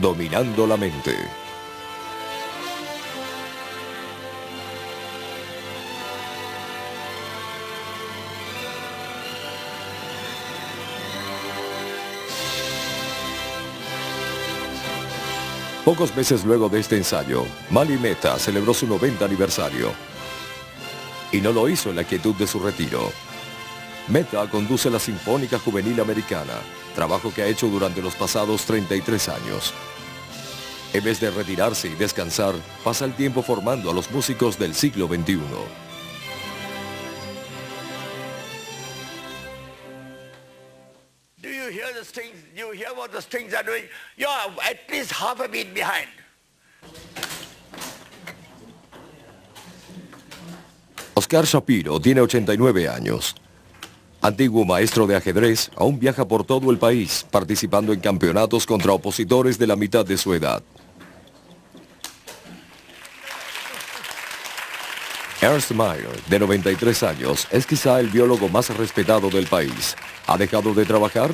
dominando la mente. Pocos meses luego de este ensayo, Mali Mehta celebró su 90 aniversario. Y no lo hizo en la quietud de su retiro. Mehta conduce la Sinfónica Juvenil Americana, trabajo que ha hecho durante los pasados 33 años. En vez de retirarse y descansar, pasa el tiempo formando a los músicos del siglo XXI. Do you hear the strings? You hear what the strings are doing? You're at least half a beat behind. Oscar Shapiro tiene 89 años. Antiguo maestro de ajedrez, aún viaja por todo el país, participando en campeonatos contra opositores de la mitad de su edad. Ernst Mayr, de 93 años, es quizá el biólogo más respetado del país. ¿Ha dejado de trabajar?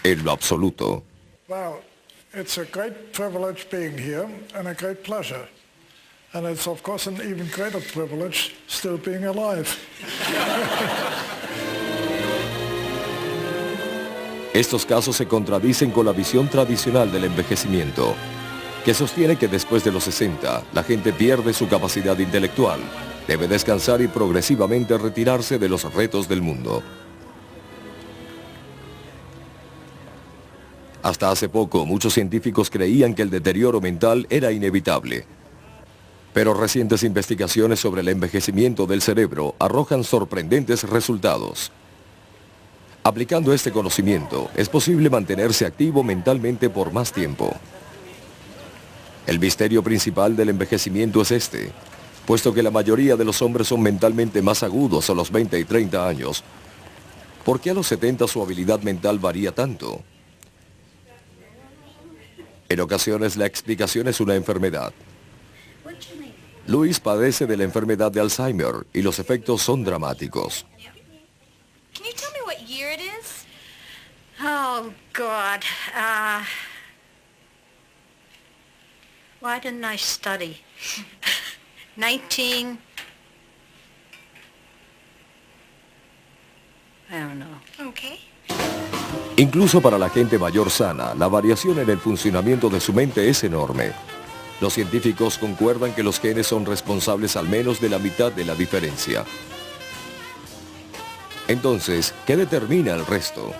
En lo absoluto. Well, it's a great privilege being here and a great pleasure. And it's of course an even greater privilege still being alive. Estos casos se contradicen con la visión tradicional del envejecimiento, que sostiene que después de los 60, la gente pierde su capacidad intelectual, debe descansar y progresivamente retirarse de los retos del mundo. Hasta hace poco, muchos científicos creían que el deterioro mental era inevitable. Pero recientes investigaciones sobre el envejecimiento del cerebro arrojan sorprendentes resultados. Aplicando este conocimiento, es posible mantenerse activo mentalmente por más tiempo. El misterio principal del envejecimiento es este, puesto que la mayoría de los hombres son mentalmente más agudos a los 20 y 30 años. ¿Por qué a los 70 su habilidad mental varía tanto? En ocasiones la explicación es una enfermedad. Luis padece de la enfermedad de Alzheimer y los efectos son dramáticos. Can you tell me what year it is? Oh, God. Why didn't I study? 19... I don't know. Okay. Incluso para la gente mayor sana, la variación en el funcionamiento de su mente es enorme. Los científicos concuerdan que los genes son responsables al menos de la mitad de la diferencia. Entonces, ¿qué determina el resto?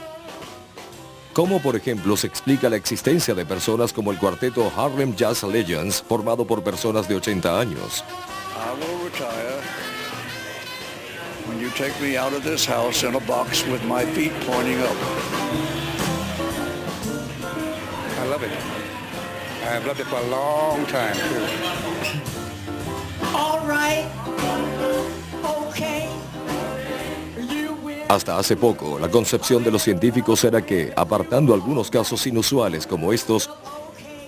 ¿Cómo, por ejemplo, se explica la existencia de personas como el cuarteto Harlem Jazz Legends, formado por personas de 80 años? I will retire when you take me out of this house in a box with my feet pointing up. I love it. I have loved it for a long time, too. All right. Okay. Hasta hace poco, la concepción de los científicos era que, apartando algunos casos inusuales como estos,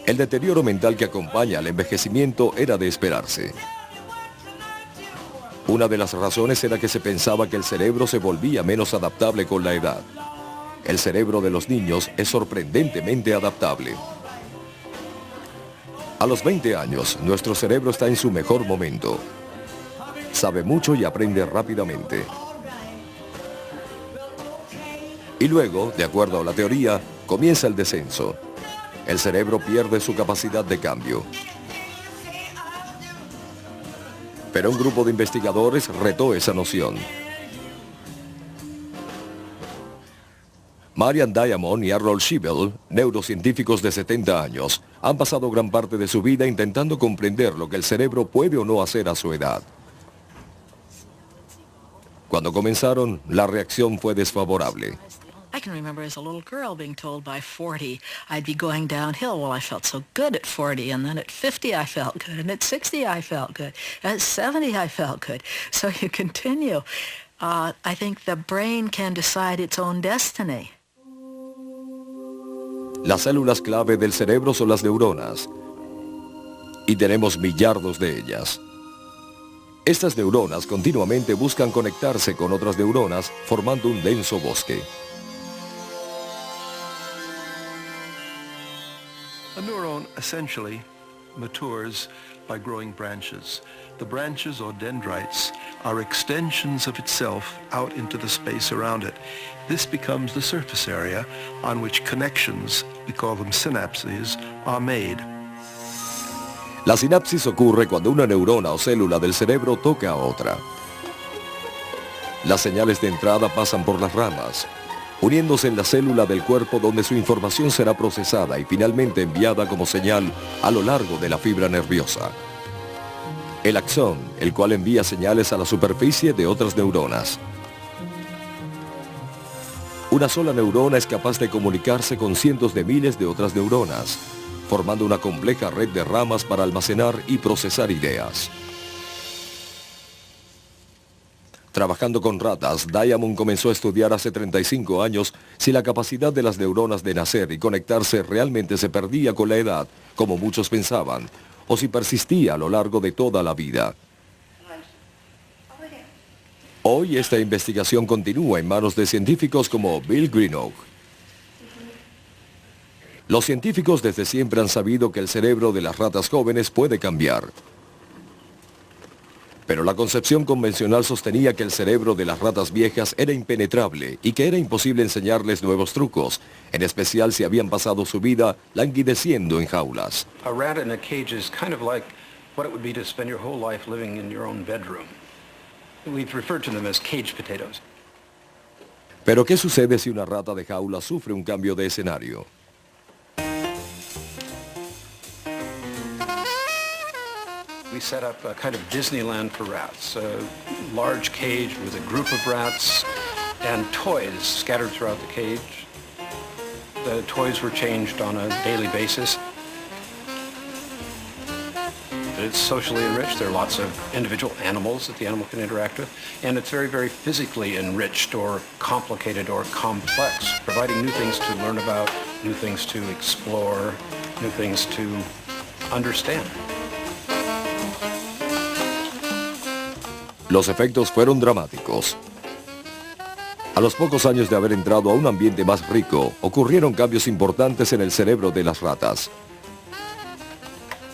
el deterioro mental que acompaña al envejecimiento era de esperarse. Una de las razones era que se pensaba que el cerebro se volvía menos adaptable con la edad. El cerebro de los niños es sorprendentemente adaptable. A los 20 años, nuestro cerebro está en su mejor momento. Sabe mucho y aprende rápidamente. Y luego, de acuerdo a la teoría, comienza el descenso. El cerebro pierde su capacidad de cambio. Pero un grupo de investigadores retó esa noción. Marian Diamond y Harold Shibel, neurocientíficos de 70 años, han pasado gran parte de su vida intentando comprender lo que el cerebro puede o no hacer a su edad. Cuando comenzaron, la reacción fue desfavorable. I can remember as a little girl being told by 40 I'd be going downhill. Well, I felt so good at 40, and then at 50 I felt good, and at 60 I felt good, at 70 I felt good. So you continue. I think the brain can decide its own destiny. Las células clave del cerebro son las neuronas, y tenemos millardos de ellas. Estas neuronas continuamente buscan conectarse con otras neuronas, formando un denso bosque. A neuron essentially matures by growing branches. The branches or dendrites are extensions of itself out into the space around it. This becomes the surface area on which connections, we call them synapses, are made. La sinapsis ocurre cuando una neurona o célula del cerebro toca a otra. Las señales de entrada pasan por las ramas, uniéndose en la célula del cuerpo donde su información será procesada y finalmente enviada como señal a lo largo de la fibra nerviosa. El axón, el cual envía señales a la superficie de otras neuronas. Una sola neurona es capaz de comunicarse con cientos de miles de otras neuronas, formando una compleja red de ramas para almacenar y procesar ideas. Trabajando con ratas, Diamond comenzó a estudiar hace 35 años si la capacidad de las neuronas de nacer y conectarse realmente se perdía con la edad, como muchos pensaban, o si persistía a lo largo de toda la vida. Hoy esta investigación continúa en manos de científicos como Bill Greenough. Los científicos desde siempre han sabido que el cerebro de las ratas jóvenes puede cambiar. Pero la concepción convencional sostenía que el cerebro de las ratas viejas era impenetrable y que era imposible enseñarles nuevos trucos, en especial si habían pasado su vida languideciendo en jaulas. A rat in a cage is kind of like what it would be to spend your whole life living in your own bedroom. We've referred to them as cage potatoes. Pero ¿qué sucede si una rata de jaula sufre un cambio de escenario? We set up a kind of Disneyland for rats, a large cage with a group of rats and toys scattered throughout the cage. The toys were changed on a daily basis. It's socially enriched. There are lots of individual animals that the animal can interact with, and it's very, very physically enriched or complicated or complex, providing new things to learn about, new things to explore, new things to understand. Los efectos fueron dramáticos. A los pocos años de haber entrado a un ambiente más rico, ocurrieron cambios importantes en el cerebro de las ratas.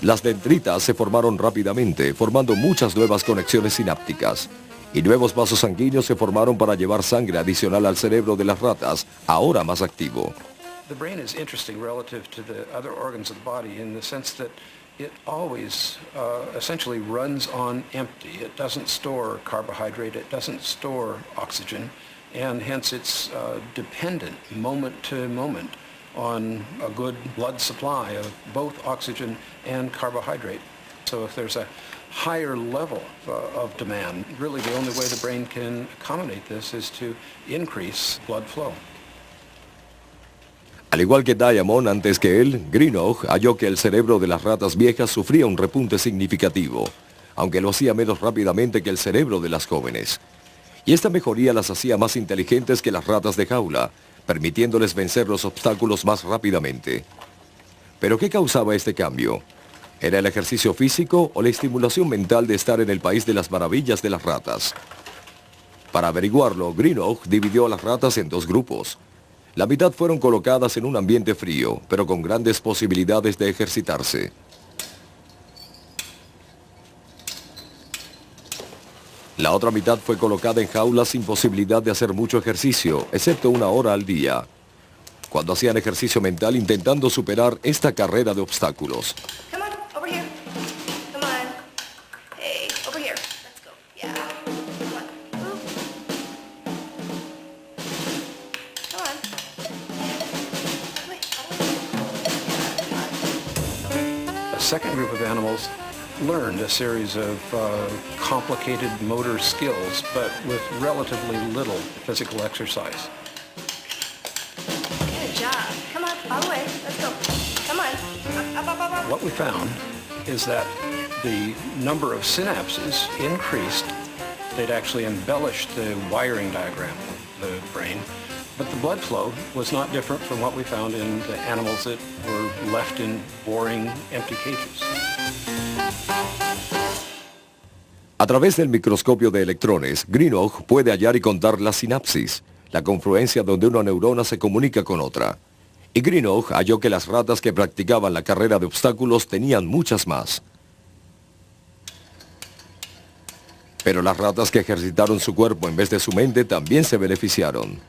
Las dendritas se formaron rápidamente, formando muchas nuevas conexiones sinápticas, y nuevos vasos sanguíneos se formaron para llevar sangre adicional al cerebro de las ratas, ahora más activo. The brain is interesting relative to the other organs of the body in the sense that it always essentially runs on empty. It doesn't store carbohydrate, it doesn't store oxygen, and hence it's dependent moment to moment on a good blood supply of both oxygen and carbohydrate. So if there's a higher level of demand, really the only way the brain can accommodate this is to increase blood flow. Al igual que Diamond antes que él, Greenough halló que el cerebro de las ratas viejas sufría un repunte significativo, aunque lo hacía menos rápidamente que el cerebro de las jóvenes. Y esta mejoría las hacía más inteligentes que las ratas de jaula, permitiéndoles vencer los obstáculos más rápidamente. ¿Pero qué causaba este cambio? ¿Era el ejercicio físico o la estimulación mental de estar en el país de las maravillas de las ratas? Para averiguarlo, Greenough dividió a las ratas en dos grupos. La mitad fueron colocadas en un ambiente frío, pero con grandes posibilidades de ejercitarse. La otra mitad fue colocada en jaulas sin posibilidad de hacer mucho ejercicio, excepto 1 hora al día, cuando hacían ejercicio mental intentando superar esta carrera de obstáculos. Come on, over here. Come on. Hey, over here. Let's go. Yeah. Come on. Move. Come on. A second group of animals learned a series of complicated motor skills, but with relatively little physical exercise. Good job. Come on, all the way. Let's go. Come on. Up, up, up, up. What we found is that the number of synapses increased. They'd actually embellished the wiring diagram of the brain, but the blood flow was not different from what we found in the animals that were left in boring, empty cages. A través del microscopio de electrones, Greenough puede hallar y contar la sinapsis, la confluencia donde una neurona se comunica con otra. y Greenough halló que las ratas que practicaban la carrera de obstáculos tenían muchas más. Pero las ratas que ejercitaron su cuerpo en vez de su mente también se beneficiaron.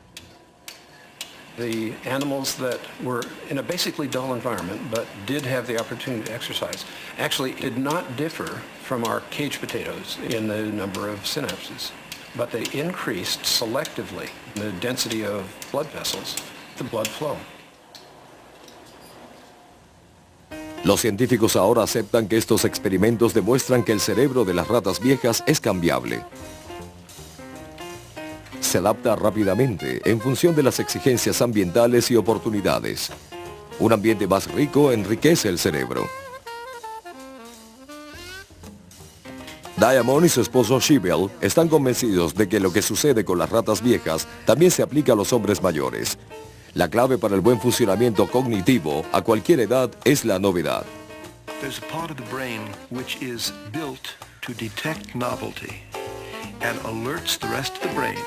The animals that were in a basically dull environment but did have the opportunity to exercise actually did not differ from our cage potatoes in the number of synapses, but they increased selectively the density of blood vessels, the blood flow. Los científicos ahora aceptan que estos experimentos demuestran que el cerebro de las ratas viejas es cambiable. Se adapta rápidamente en función de las exigencias ambientales y oportunidades. Un ambiente más rico enriquece el cerebro. Diamond y su esposo Shebel están convencidos de que lo que sucede con las ratas viejas también se aplica a los hombres mayores. La clave para el buen funcionamiento cognitivo a cualquier edad es la novedad. There's a part of the brain which is built to detect novelty and alerts the rest of the brain.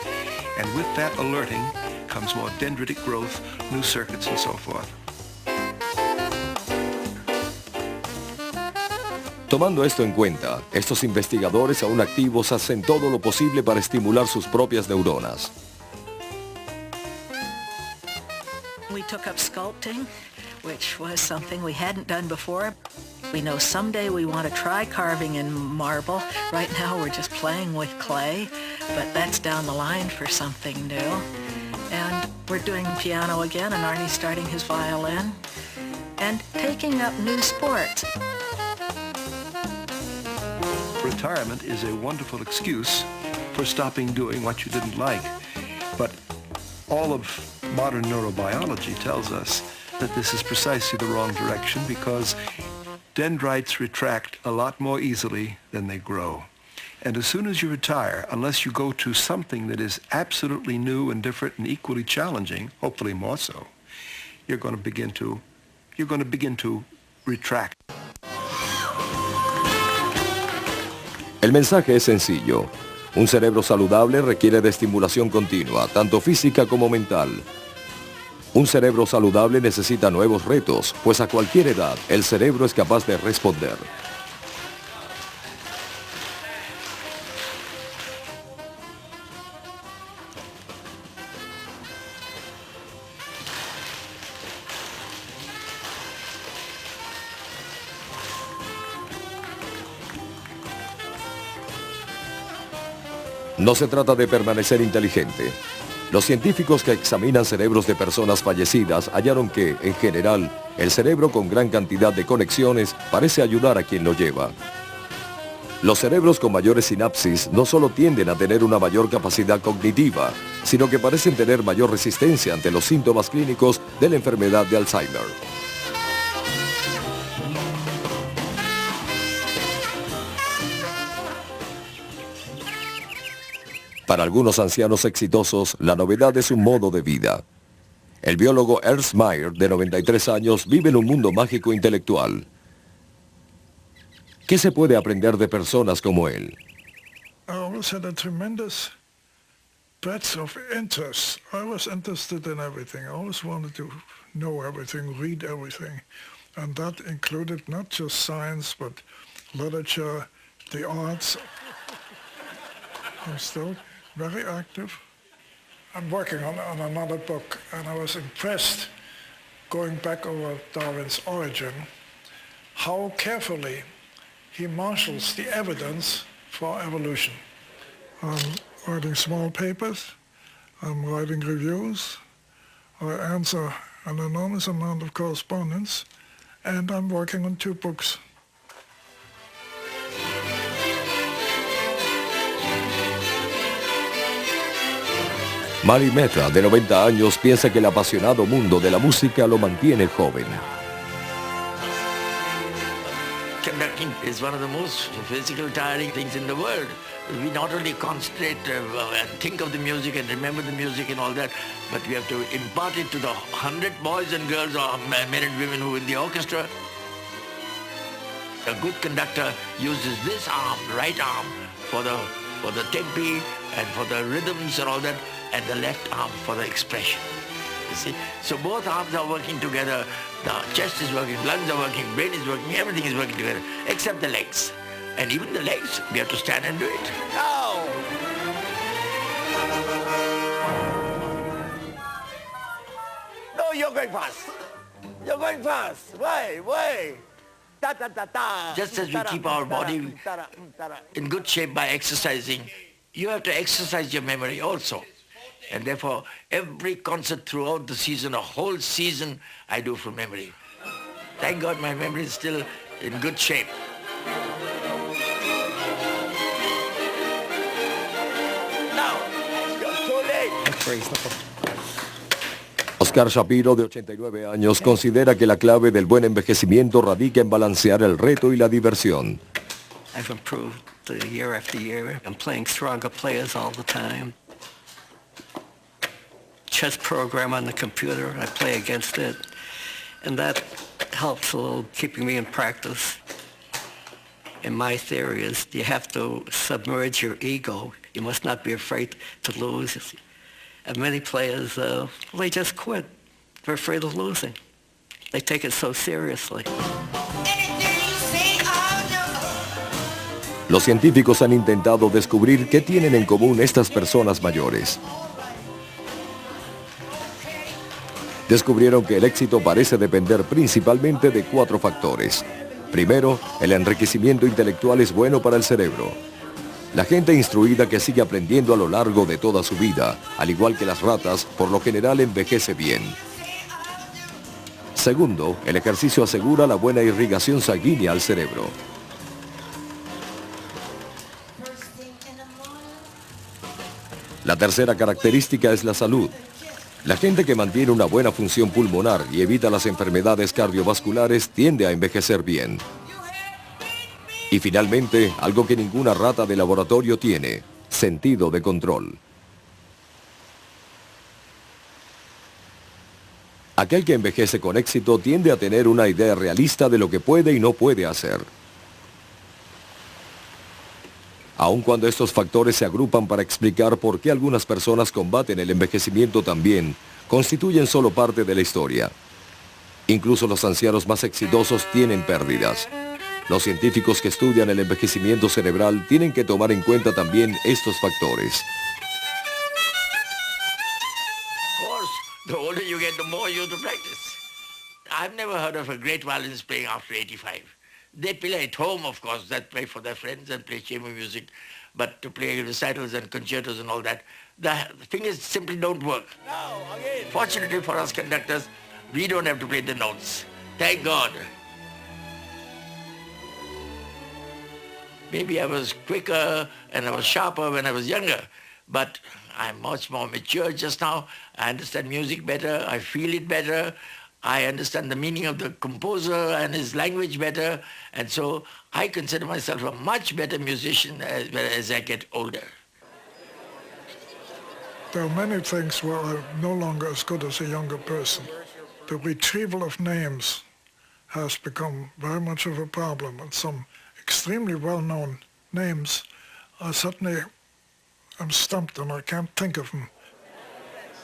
And with that alerting comes more dendritic growth, new circuits and so forth. Tomando esto en cuenta, estos investigadores aún activos hacen todo lo posible para estimular sus propias neuronas. We took up sculpting, which was something we hadn't done before. We know someday we want to try carving in marble. Right now we're just playing with clay, but that's down the line for something new. And we're doing piano again, and Arnie's starting his violin, and taking up new sports. Retirement is a wonderful excuse for stopping doing what you didn't like, but all of modern neurobiology tells us that this is precisely the wrong direction because dendrites retract a lot more easily than they grow. And as soon as you retire, unless you go to something that is absolutely new and different and equally challenging, hopefully more so, you're going to begin to retract. El mensaje es sencillo. Un cerebro saludable requiere de estimulación continua, tanto física como mental. Un cerebro saludable necesita nuevos retos, pues a cualquier edad el cerebro es capaz de responder. No se trata de permanecer inteligente. Los científicos que examinan cerebros de personas fallecidas hallaron que, en general, el cerebro con gran cantidad de conexiones parece ayudar a quien lo lleva. Los cerebros con mayores sinapsis no solo tienden a tener una mayor capacidad cognitiva, sino que parecen tener mayor resistencia ante los síntomas clínicos de la enfermedad de Alzheimer. Para algunos ancianos exitosos, la novedad es un modo de vida. El biólogo Ernst Mayr, de 93 años, vive en un mundo mágico intelectual. ¿Qué se puede aprender de personas como él? I always had a tremendous breadth of interest. I was interested in everything. I always wanted to know everything, read everything. And that included not just science, but literature, the arts. I'm still very active. I'm working on another book, and I was impressed, going back over Darwin's origin, how carefully he marshals the evidence for evolution. I'm writing small papers, I'm writing reviews, I answer an enormous amount of correspondence, and I'm working on 2 books. Mary Mehta, de 90 años, piensa que el apasionado mundo de la música lo mantiene joven. Conducting is one of the most physical tiring things in the world. We not only concentrate and think of the music and remember the music and all that, but we have to impart it to the 100 boys and girls or men and women who are in the orchestra. A good conductor uses this arm, right arm, for the tempi and for the rhythms and all that, and the left arm for the expression. you see. So both arms are working together, the chest is working, lungs are working, brain is working, everything is working together, except the legs. And even the legs, we have to stand and do it. Now! No, you're going fast. You're going fast. Why? Da, da, da, da. Just as we keep our body in good shape by exercising, you have to exercise your memory also. And therefore, every concert throughout the season, a whole season, I do from memory. Thank God my memory is still in good shape. Now, you're too late. Oscar Shapiro, de 89 años, considera que la clave del buen envejecimiento radica en balancear el reto y la diversión. I've improved year after year. I'm playing stronger players all the time. Chess program on the computer, I play against it. And that helps a little, keeping me in practice. And my theory is you have to submerge your ego. You must not be afraid to lose. And many players, they just quit. They're afraid of losing. They take it so seriously. Los científicos han intentado descubrir qué tienen en común estas personas mayores. Descubrieron que el éxito parece depender principalmente de 4 factores. Primero, el enriquecimiento intelectual es bueno para el cerebro. La gente instruida que sigue aprendiendo a lo largo de toda su vida, al igual que las ratas, por lo general envejece bien. Segundo, el ejercicio asegura la buena irrigación sanguínea al cerebro. La tercera característica es la salud. La gente que mantiene una buena función pulmonar y evita las enfermedades cardiovasculares tiende a envejecer bien. Y finalmente, algo que ninguna rata de laboratorio tiene, sentido de control. Aquel que envejece con éxito tiende a tener una idea realista de lo que puede y no puede hacer. Aun cuando estos factores se agrupan para explicar por qué algunas personas combaten el envejecimiento también, constituyen solo parte de la historia. Incluso los ancianos más exitosos tienen pérdidas. Los científicos que estudian el envejecimiento cerebral tienen que tomar en cuenta también estos factores. Of course, the older you get, the more you have to practice. I've never heard of a great violinist playing after 85. They play at home, of course, that play for their friends and play chamber music, but to play recitals and concertos and all that, the fingers simply don't work. Fortunately for us conductors, we don't have to play the notes. Thank God. Maybe I was quicker and I was sharper when I was younger, but I'm much more mature just now. I understand music better, I feel it better, I understand the meaning of the composer and his language better, and so I consider myself a much better musician as I get older. There are many things where I'm no longer as good as a younger person. The retrieval of names has become very much of a problem, and some extremely well-known names, I suddenly am stumped and I can't think of them.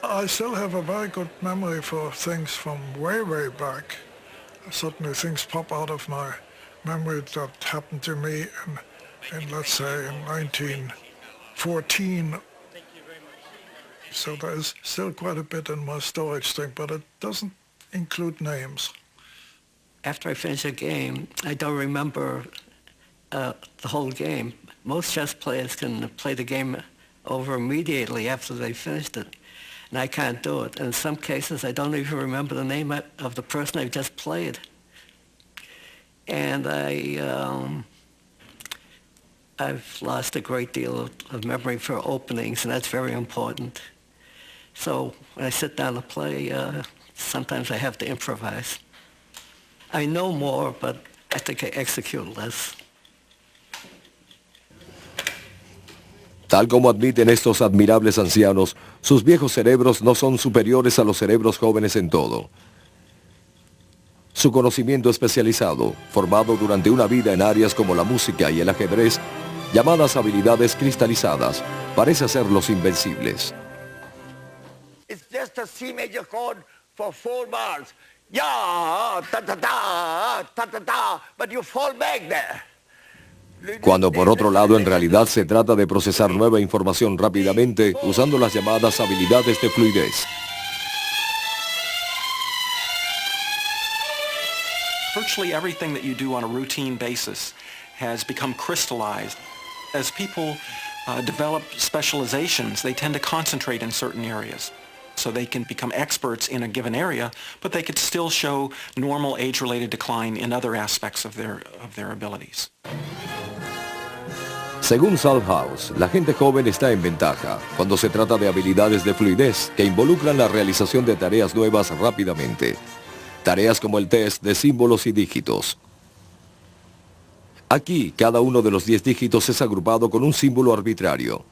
I still have a very good memory for things from way, way back. Suddenly things pop out of my memory that happened to me in let's say, in 1914. So there's still quite a bit in my storage thing, but it doesn't include names. After I finish a game, I don't remember the whole game. Most chess players can play the game over immediately after they finished it, and I can't do it. And in some cases, I don't even remember the name of the person I just played. And I've lost a great deal of memory for openings, and that's very important. So when I sit down to play, sometimes I have to improvise. I know more, but I think I execute less. Tal como admiten estos admirables ancianos, sus viejos cerebros no son superiores a los cerebros jóvenes en todo. Su conocimiento especializado, formado durante una vida en áreas como la música y el ajedrez, llamadas habilidades cristalizadas, parece hacerlos invencibles. It's just a C major chord for 4 bars. Ya, ta ta ta, ta ta ta, but you fall back there. Cuando por otro lado en realidad se trata de procesar nueva información rápidamente usando las llamadas habilidades de fluidez. Virtually everything that you do on a routine basis has become crystallized. As people develop specializations, they tend to concentrate in certain areas. So they can become experts in a given area, but they could still show normal age-related decline in other aspects of their abilities. Según Salthouse, la gente joven está en ventaja cuando se trata de habilidades de fluidez que involucran la realización de tareas nuevas rápidamente. Tareas como el test de símbolos y dígitos. Aquí, cada uno de los 10 dígitos es agrupado con un símbolo arbitrario.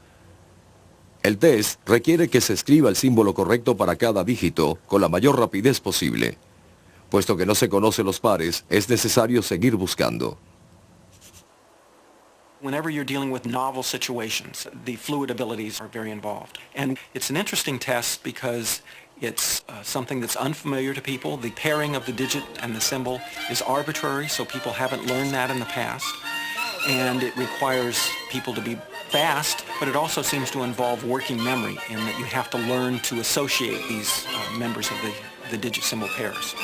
El test requiere que se escriba el símbolo correcto para cada dígito con la mayor rapidez posible. Puesto que no se conocen los pares, es necesario seguir buscando. Whenever you're dealing with novel situations, the fluid abilities are very involved. And it's an interesting test because it's something that's unfamiliar to people. The pairing of the digit and the symbol is arbitrary, so people haven't learned that in the past. And it requires people to be fast, but it also seems to involve working memory in that you have to learn to associate these members of the digit symbol pairs.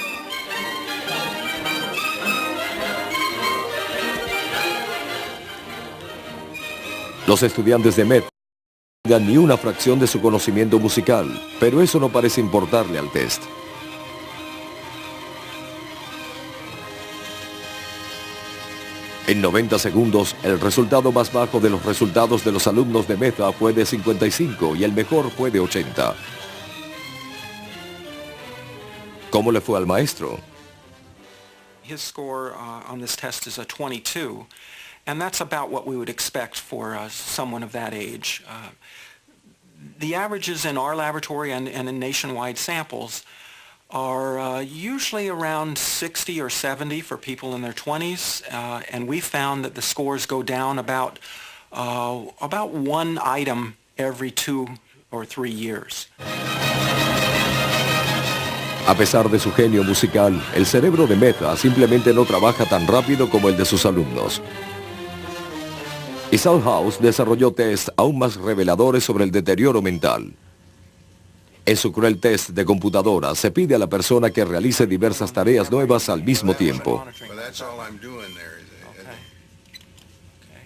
Los estudiantes de Met no tengan ni una fracción de su conocimiento musical, pero eso no parece importarle al test. En 90 segundos, el resultado más bajo de los resultados de los alumnos de Meta fue de 55 y el mejor fue de 80. ¿Cómo le fue al maestro? His score on this test is a 22, and that's about what we would expect for someone of that age. The averages in our laboratory and in nationwide samples are usually around 60 or 70 for people in their 20s, and we found that the scores go down about 1 item every 2 or 3 years. A pesar de su genio musical, el cerebro de Meta simplemente no trabaja tan rápido como el de sus alumnos. Y Salthouse desarrolló test aún más reveladores sobre el deterioro mental. En su cruel test de computadora se pide a la persona que realice diversas tareas nuevas al mismo tiempo.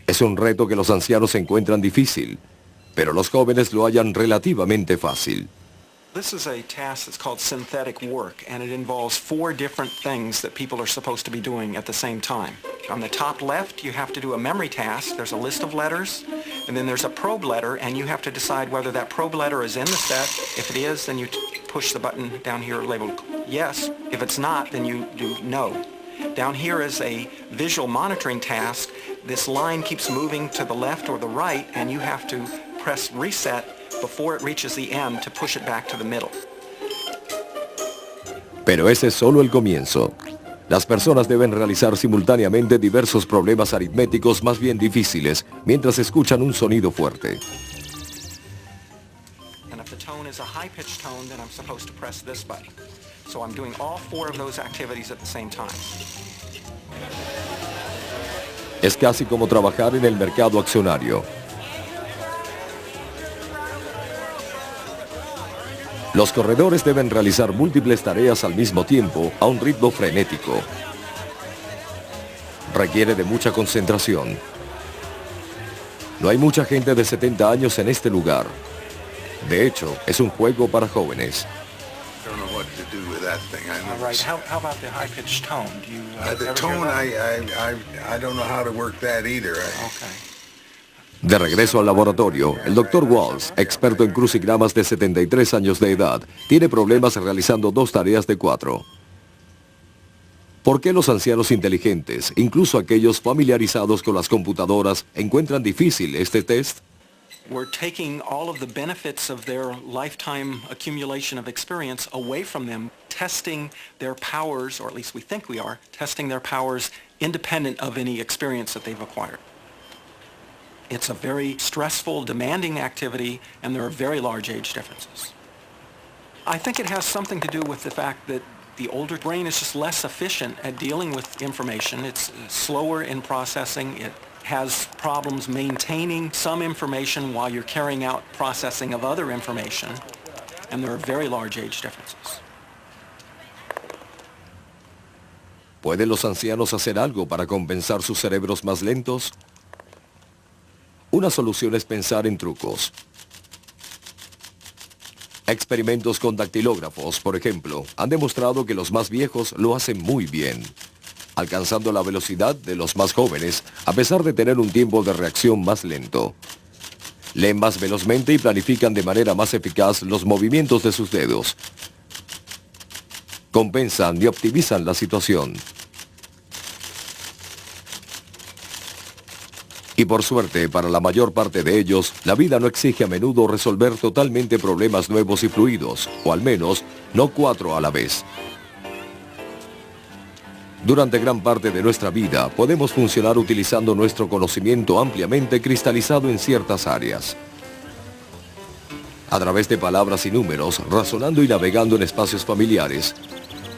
Es un reto que los ancianos encuentran difícil, pero los jóvenes lo hallan relativamente fácil. This is a task that's called synthetic work, and it involves 4 different things that people are supposed to be doing at the same time. On the top left, you have to do a memory task. There's a list of letters, and then there's a probe letter, and you have to decide whether that probe letter is in the set. If it is, then you push the button down here labeled yes. If it's not, then you do no. Down here is a visual monitoring task. This line keeps moving to the left or the right, and you have to press reset before it reaches the end to push it back to the middle. Pero ese es solo el comienzo. Las personas deben realizar simultáneamente diversos problemas aritméticos más bien difíciles mientras escuchan un sonido fuerte. And if the tone is a high-pitched tone, then I'm supposed to press this button. So I'm doing all 4 of those activities at the same time. Es casi como trabajar en el mercado accionario. Los corredores deben realizar múltiples tareas al mismo tiempo a un ritmo frenético. Requiere de mucha concentración. No hay mucha gente de 70 años en este lugar. De hecho, es un juego para jóvenes. All right. How about the high-pitched tone? Do you the tone, I don't know how to work that either. Okay. De regreso al laboratorio, el Dr. Walls, experto en crucigramas de 73 años de edad, tiene problemas realizando 2 tareas de 4. ¿Por qué los ancianos inteligentes, incluso aquellos familiarizados con las computadoras, encuentran difícil este test? We're taking all of the benefits of their lifetime accumulation of experience away from them, testing their powers, or at least we think we are, testing their powers independent of any experience that they've acquired. It's a very stressful, demanding activity, and there are very large age differences. I think it has something to do with the fact that the older brain is just less efficient at dealing with information. It's slower in processing. It has problems maintaining some information while you're carrying out processing of other information. And there are very large age differences. ¿Pueden los ancianos hacer algo para compensar sus cerebros más lentos? Una solución es pensar en trucos. Experimentos con dactilógrafos, por ejemplo, han demostrado que los más viejos lo hacen muy bien, alcanzando la velocidad de los más jóvenes, a pesar de tener un tiempo de reacción más lento. Leen más velozmente y planifican de manera más eficaz los movimientos de sus dedos. Compensan y optimizan la situación. Y por suerte, para la mayor parte de ellos, la vida no exige a menudo resolver totalmente problemas nuevos y fluidos, o al menos, no 4 a la vez. Durante gran parte de nuestra vida, podemos funcionar utilizando nuestro conocimiento ampliamente cristalizado en ciertas áreas. A través de palabras y números, razonando y navegando en espacios familiares,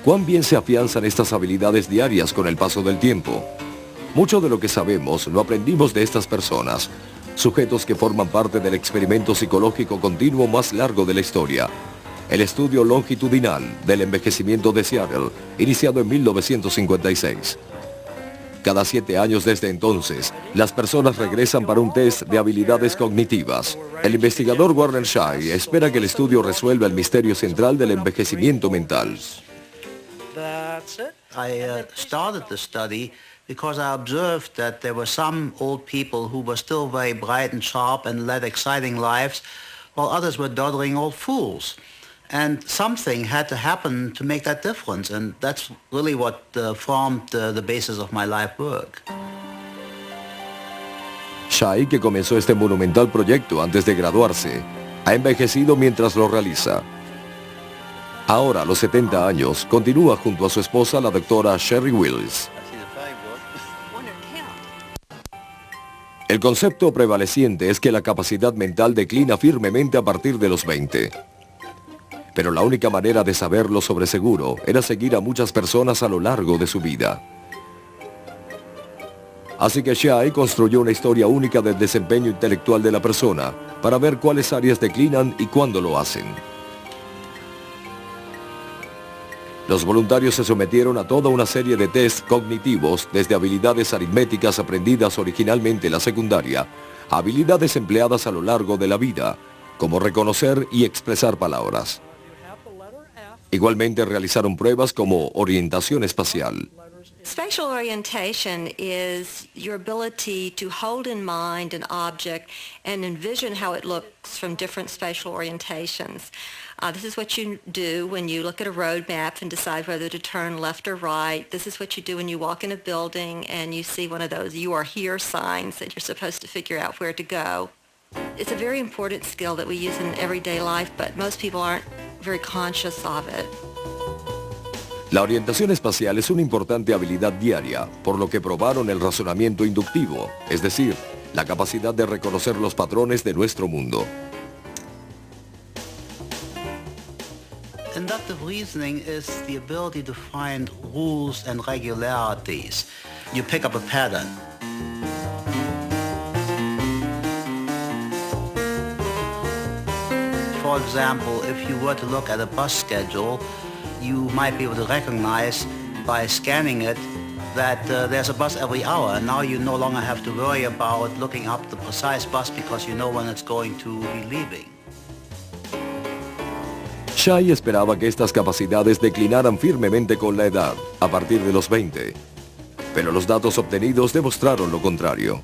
¿cuán bien se afianzan estas habilidades diarias con el paso del tiempo? Mucho de lo que sabemos lo aprendimos de estas personas, sujetos que forman parte del experimento psicológico continuo más largo de la historia, el estudio longitudinal del envejecimiento de Seattle, iniciado en 1956. Cada 7 años desde entonces, las personas regresan para un test de habilidades cognitivas. El investigador Warner Shih espera que el estudio resuelva el misterio central del envejecimiento mental. I started the study because I observed that there were some old people who were still very bright and sharp and led exciting lives, while others were doddering old fools. And something had to happen to make that difference, and that's really what formed the basis of my life work. Shih, que comenzó este monumental proyecto antes de graduarse, ha envejecido mientras lo realiza. Ahora, a los 70 años, continúa junto a su esposa, la doctora Sherry Wills. El concepto prevaleciente es que la capacidad mental declina firmemente a partir de los 20. Pero la única manera de saberlo sobre seguro era seguir a muchas personas a lo largo de su vida. Así que Shih construyó una historia única del desempeño intelectual de la persona para ver cuáles áreas declinan y cuándo lo hacen. Los voluntarios se sometieron a toda una serie de tests cognitivos, desde habilidades aritméticas aprendidas originalmente en la secundaria, a habilidades empleadas a lo largo de la vida, como reconocer y expresar palabras. Igualmente realizaron pruebas como orientación espacial. Spatial orientation is your ability to hold in mind an object and envision how it looks from different spatial orientations. This is what you do when you look at a road map and decide whether to turn left or right. This is what you do when you walk in a building and you see one of those "you are here" signs that you're supposed to figure out where to go. It's a very important skill that we use in everyday life, but most people aren't very conscious of it. La orientación espacial es una importante habilidad diaria, por lo que probaron el razonamiento inductivo, es decir, la capacidad de reconocer los patrones de nuestro mundo. Inductive reasoning is the ability to find rules and regularities. You pick up a pattern. For example, if you were to look at a bus schedule, you might be able to recognize by scanning it that there's a bus every hour. And now you no longer have to worry about looking up the precise bus because you know when it's going to be leaving. Shih esperaba que estas capacidades declinaran firmemente con la edad, a partir de los 20. Pero los datos obtenidos demostraron lo contrario.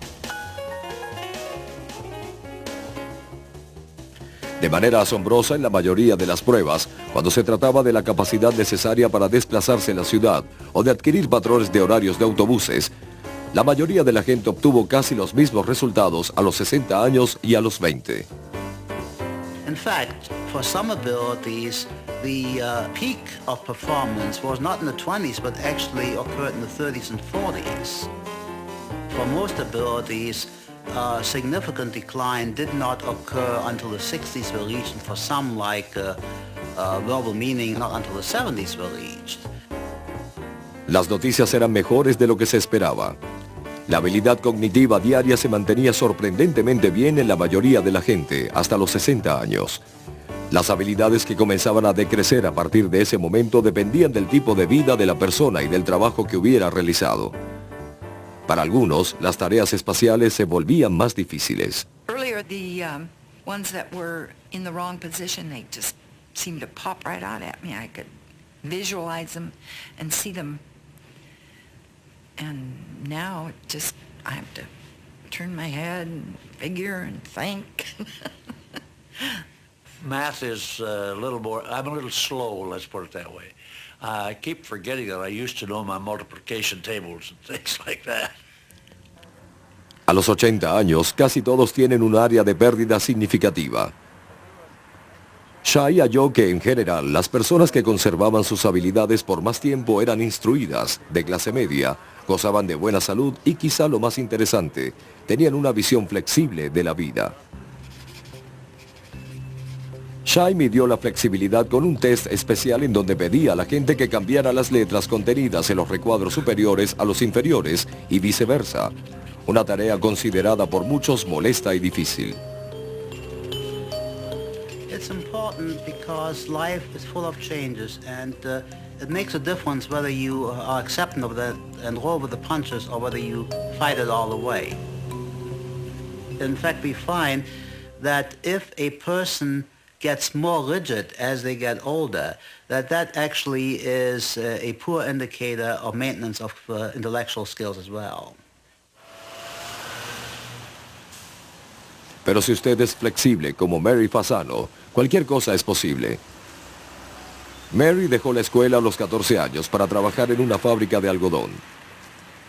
De manera asombrosa, en la mayoría de las pruebas, cuando se trataba de la capacidad necesaria para desplazarse en la ciudad o de adquirir patrones de horarios de autobuses, la mayoría de la gente obtuvo casi los mismos resultados a los 60 años y a los 20. In fact, for some abilities, the peak of performance was not in the 20s, but actually occurred in the 30s and 40s. For most abilities, significant decline did not occur until the 60s were reached, and for some, like verbal meaning not until the 70s were reached. Las noticias eran mejores de lo que se esperaba. La habilidad cognitiva diaria se mantenía sorprendentemente bien en la mayoría de la gente, hasta los 60 años. Las habilidades que comenzaban a decrecer a partir de ese momento dependían del tipo de vida de la persona y del trabajo que hubiera realizado. Para algunos, las tareas espaciales se volvían más difíciles. Earlier, the ones that were in the wrong position, they just seemed to pop right out at me. I could visualize them and see them. And now, I have to turn my head and figure and think. Math is a little more, I'm a little slow, let's put it that way. I keep forgetting that I used to know my multiplication tables and things like that. A los 80 años, casi todos tienen un área de pérdida significativa. Shai halló que, en general, las personas que conservaban sus habilidades por más tiempo eran instruidas, de clase media, gozaban de buena salud y, quizá lo más interesante, tenían una visión flexible de la vida. Shai midió la flexibilidad con un test especial en donde pedía a la gente que cambiara las letras contenidas en los recuadros superiores a los inferiores y viceversa, una tarea considerada por muchos molesta y difícil. It's important because life is full of changes, and it makes a difference whether you are accepting of that and roll with the punches or whether you fight it all the way. In fact, we find that if a person gets more rigid as they get older, that actually is a poor indicator of maintenance of intellectual skills as well. Pero si usted es flexible como Mary Fasano, cualquier cosa es posible. Mary dejó la escuela a los 14 años para trabajar en una fábrica de algodón.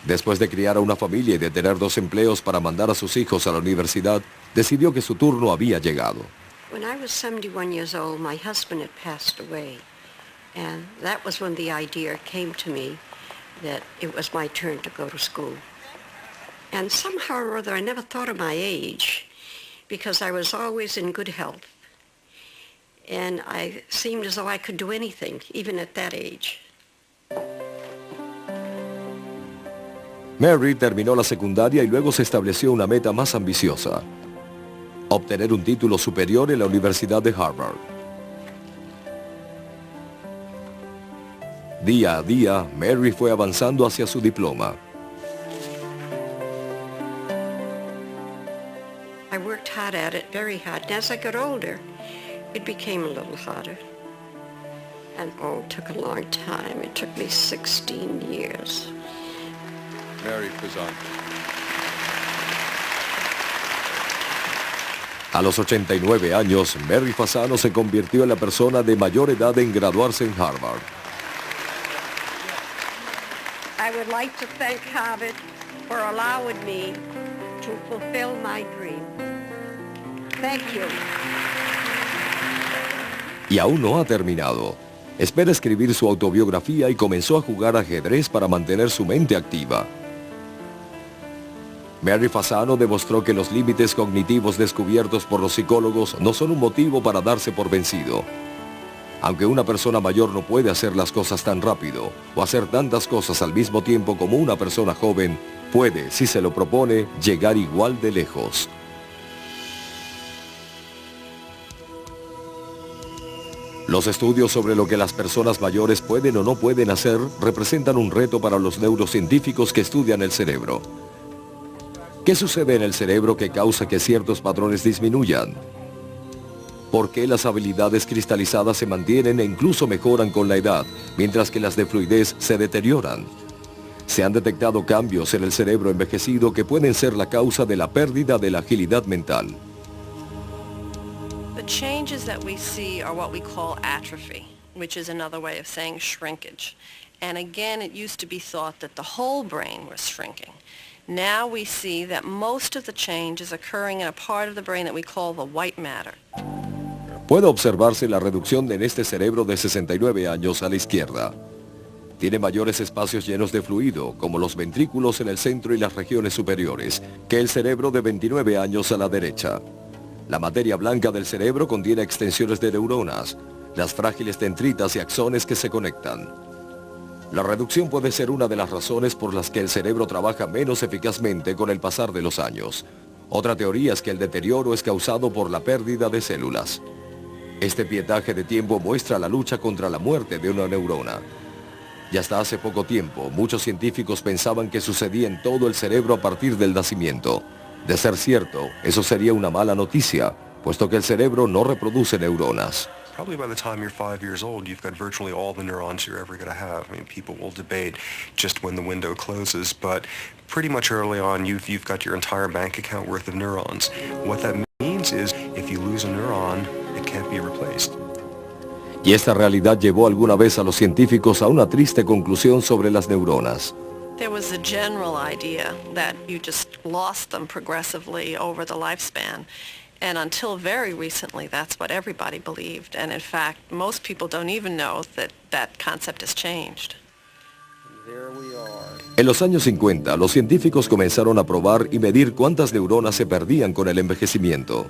Después de criar a una familia y de tener 2 empleos para mandar a sus hijos a la universidad, decidió que su turno había llegado. When I was 71 years old, my husband had passed away. And that was when the idea came to me that it was my turn to go to school. And somehow or other, I never thought of my age, because I was always in good health. And I seemed as though I could do anything, even at that age. Mary terminó la secundaria y luego se estableció una meta más ambiciosa: obtener un título superior en la Universidad de Harvard. Día a día, Mary fue avanzando hacia su diploma. I worked hard at it, very hard. And as I got older, it became a little harder. And it took a long time. It took me 16 years. Mary Fasano. A los 89 años, Mary Fasano se convirtió en la persona de mayor edad en graduarse en Harvard. I would like to thank Harvard for allowing me to fulfill my dream. Thank you. Y aún no ha terminado. Espera escribir su autobiografía y comenzó a jugar ajedrez para mantener su mente activa. Mary Fasano demostró que los límites cognitivos descubiertos por los psicólogos no son un motivo para darse por vencido. Aunque una persona mayor no puede hacer las cosas tan rápido o hacer tantas cosas al mismo tiempo como una persona joven, puede, si se lo propone, llegar igual de lejos. Los estudios sobre lo que las personas mayores pueden o no pueden hacer representan un reto para los neurocientíficos que estudian el cerebro. ¿Qué sucede en el cerebro que causa que ciertos patrones disminuyan? ¿Por qué las habilidades cristalizadas se mantienen e incluso mejoran con la edad, mientras que las de fluidez se deterioran? Se han detectado cambios en el cerebro envejecido que pueden ser la causa de la pérdida de la agilidad mental. The changes that we see are what we call atrophy, which is another way of saying shrinkage. And again, it used to be thought that the whole brain was shrinking. Now we see that most of the change is occurring in a part of the brain that we call the white matter. Puede observarse la reducción en este cerebro de 69 años a la izquierda. Tiene mayores espacios llenos de fluido, como los ventrículos en el centro y las regiones superiores, que el cerebro de 29 años a la derecha. La materia blanca del cerebro contiene extensiones de neuronas. las frágiles dendritas y axones que se conectan. La reducción puede ser una de las razones por las que el cerebro trabaja menos eficazmente con el pasar de los años. Otra teoría es que el deterioro es causado por la pérdida de células. Este pietaje de tiempo muestra la lucha contra la muerte de una neurona. Y hasta hace poco tiempo, muchos científicos pensaban que sucedía en todo el cerebro a partir del nacimiento. De ser cierto, eso sería una mala noticia, puesto que el cerebro no reproduce neuronas. Probably by the time you're 5 years old, you've got virtually all the neurons you're ever going to have. I mean, people will debate just when the window closes, but pretty much early on, you've got your entire bank account worth of neurons. What that means is, if you lose a neuron, it can't be replaced. Y esta realidad llevó alguna vez a los científicos a una triste conclusión sobre las neuronas. There was a general idea that you just lost them progressively over the lifespan. And until very recently, that's what everybody believed. And in fact, most people don't even know that that concept has changed. En los años 50, los científicos comenzaron a probar y medir cuántas neuronas se perdían con el envejecimiento.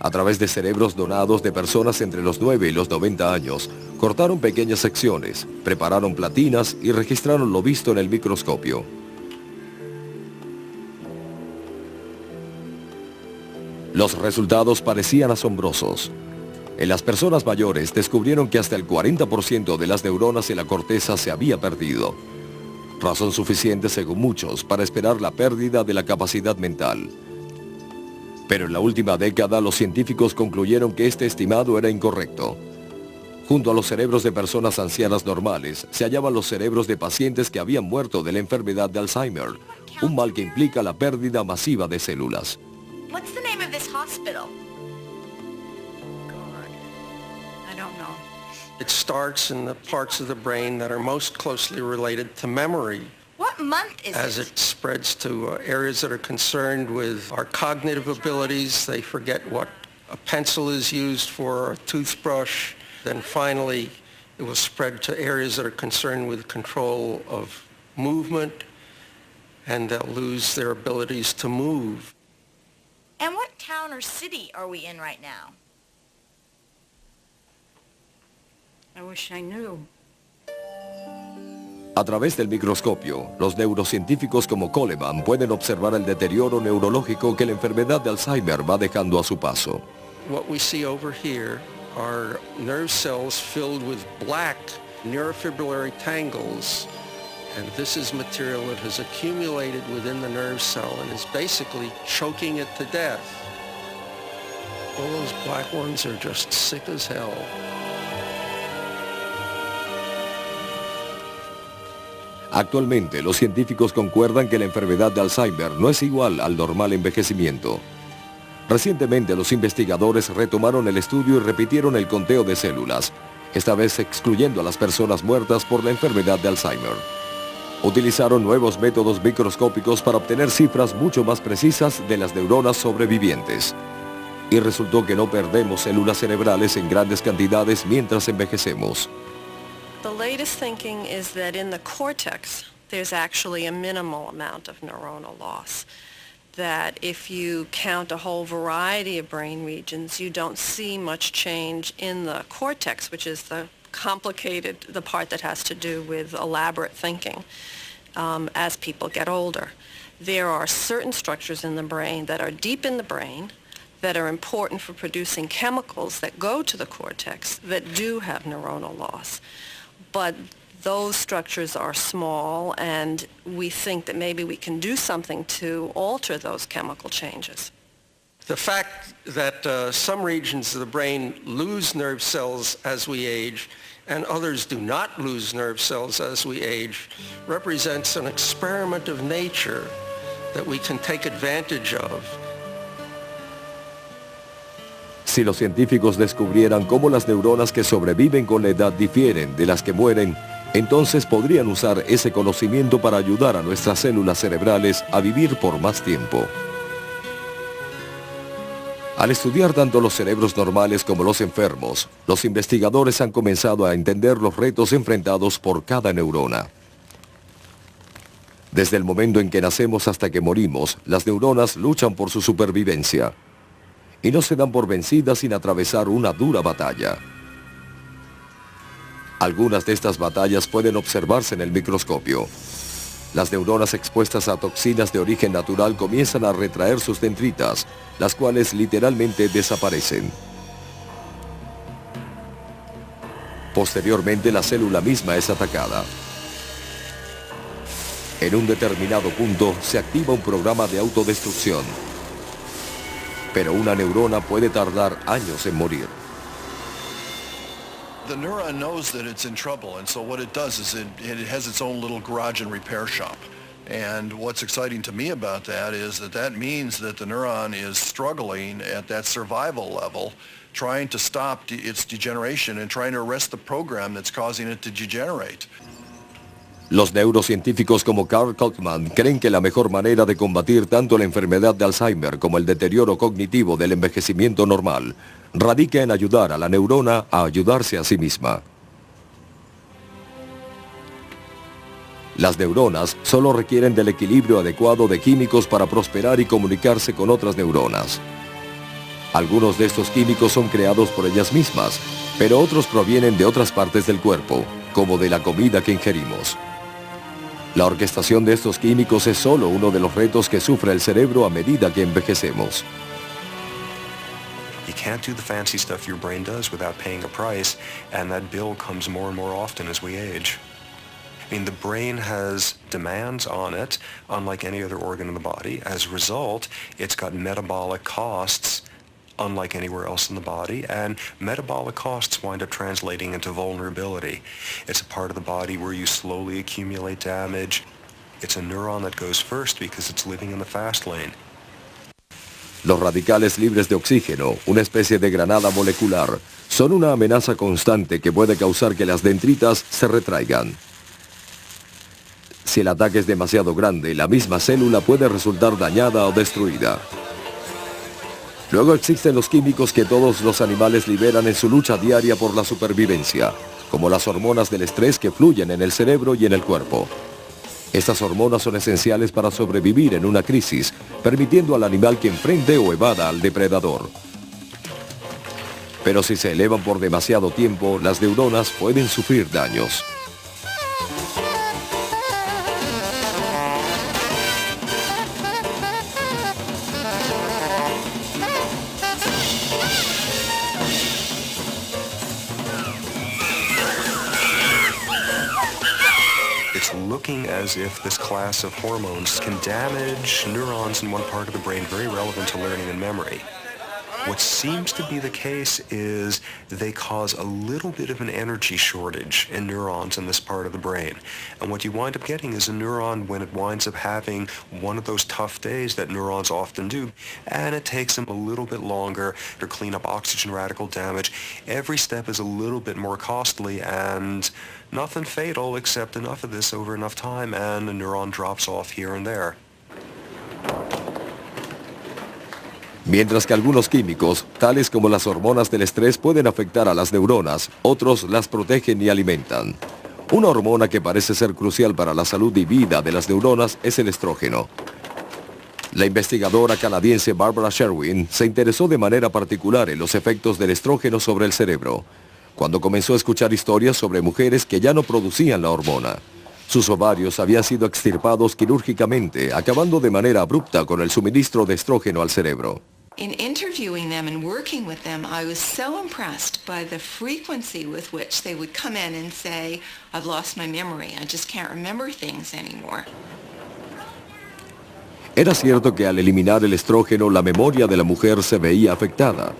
A través de cerebros donados de personas entre los 9 y los 90 años, cortaron pequeñas secciones, prepararon platinas y registraron lo visto en el microscopio. Los resultados parecían asombrosos. En las personas mayores descubrieron que hasta el 40% de las neuronas en la corteza se había perdido. Razón suficiente, según muchos, para esperar la pérdida de la capacidad mental. Pero en la última década los científicos concluyeron que este estimado era incorrecto. Junto a los cerebros de personas ancianas normales, se hallaban los cerebros de pacientes que habían muerto de la enfermedad de Alzheimer, un mal que implica la pérdida masiva de células. What's the name of this hospital? God, I don't know. It starts in the parts of the brain that are most closely related to memory. What month is As it spreads to areas that are concerned with our cognitive abilities, they forget what a pencil is used for, or a toothbrush. Then finally, it will spread to areas that are concerned with control of movement, and they'll lose their abilities to move. And what town or city are we in right now? I wish I knew. A través del microscopio, los neurocientíficos como Coleman pueden observar el deterioro neurológico que la enfermedad de Alzheimer va dejando a su paso. What we see over here are nerve cells filled with black neurofibrillary tangles, and this is material that has accumulated within the nerve cell and is basically choking it to death. All those black ones are just sick as hell. Actualmente, los científicos concuerdan que la enfermedad de Alzheimer no es igual al normal envejecimiento. Recientemente, los investigadores retomaron el estudio y repitieron el conteo de células, esta vez excluyendo a las personas muertas por la enfermedad de Alzheimer. Utilizaron nuevos métodos microscópicos para obtener cifras mucho más precisas de las neuronas sobrevivientes. Y resultó que no perdemos células cerebrales en grandes cantidades mientras envejecemos. The latest thinking is that in the cortex, there's actually a minimal amount of neuronal loss. That if you count a whole variety of brain regions, you don't see much change in the cortex, which is the part that has to do with elaborate thinking as people get older. There are certain structures in the brain that are deep in the brain that are important for producing chemicals that go to the cortex that do have neuronal loss. But those structures are small, and we think that maybe we can do something to alter those chemical changes. The fact that some regions of the brain lose nerve cells as we age and others do not lose nerve cells as we age represents an experiment of nature that we can take advantage of. Si los científicos descubrieran cómo las neuronas que sobreviven con la edad difieren de las que mueren, entonces podrían usar ese conocimiento para ayudar a nuestras células cerebrales a vivir por más tiempo. Al estudiar tanto los cerebros normales como los enfermos, los investigadores han comenzado a entender los retos enfrentados por cada neurona. Desde el momento en que nacemos hasta que morimos, las neuronas luchan por su supervivencia y no se dan por vencidas sin atravesar una dura batalla. Algunas de estas batallas pueden observarse en el microscopio. Las neuronas expuestas a toxinas de origen natural comienzan a retraer sus dendritas, las cuales literalmente desaparecen. Posteriormente, la célula misma es atacada. En un determinado punto, se activa un programa de autodestrucción. Pero una neurona puede tardar años en morir. The neuron knows that it's in trouble, and so what it does is it has its own little garage and repair shop. And what's exciting to me about that is that means that the neuron is struggling at that survival level, trying to stop its degeneration and trying to arrest the program that's causing it to degenerate. Los neurocientíficos como Carl Kalkman creen que la mejor manera de combatir tanto la enfermedad de Alzheimer como el deterioro cognitivo del envejecimiento normal radica en ayudar a la neurona a ayudarse a sí misma. Las neuronas solo requieren del equilibrio adecuado de químicos para prosperar y comunicarse con otras neuronas. Algunos de estos químicos son creados por ellas mismas, pero otros provienen de otras partes del cuerpo, como de la comida que ingerimos. La orquestación de estos químicos es solo uno de los retos que sufre el cerebro a medida que envejecemos. You can't do the fancy stuff your brain does without paying a price, and that bill comes more and more often as we age. I mean, the brain has demands on it, unlike any other organ in the body. As a result, it's got metabolic costs, unlike anywhere else in the body, and metabolic costs wind up translating into vulnerability. It's a part of the body where you slowly accumulate damage. It's a neuron that goes first because it's living in the fast lane. Los radicales libres de oxígeno, una especie de granada molecular, son una amenaza constante que puede causar que las dendritas se retraigan. Si el ataque es demasiado grande, la misma célula puede resultar dañada o destruida. Luego existen los químicos que todos los animales liberan en su lucha diaria por la supervivencia, como las hormonas del estrés que fluyen en el cerebro y en el cuerpo. Estas hormonas son esenciales para sobrevivir en una crisis, permitiendo al animal que enfrente o evada al depredador. Pero si se elevan por demasiado tiempo, las neuronas pueden sufrir daños. Looking as if this class of hormones can damage neurons in one part of the brain very relevant to learning and memory. What seems to be the case is they cause a little bit of an energy shortage in neurons in this part of the brain. And what you wind up getting is a neuron when it winds up having one of those tough days that neurons often do, and it takes them a little bit longer to clean up oxygen radical damage. Every step is a little bit more costly, and nothing fatal except enough of this over enough time and the neuron drops off here and there. Mientras que algunos químicos, tales como las hormonas del estrés, pueden afectar a las neuronas, otros las protegen y alimentan. Una hormona que parece ser crucial para la salud y vida de las neuronas es el estrógeno. La investigadora canadiense Barbara Sherwin se interesó de manera particular en los efectos del estrógeno sobre el cerebro, cuando comenzó a escuchar historias sobre mujeres que ya no producían la hormona. Sus ovarios habían sido extirpados quirúrgicamente, acabando de manera abrupta con el suministro de estrógeno al cerebro. In interviewing them and working with them, I was so impressed by the frequency with which they would come in and say, I've lost my memory, I just can't remember things anymore. Era cierto que al eliminar el estrógeno, la memoria de la mujer se veía afectada.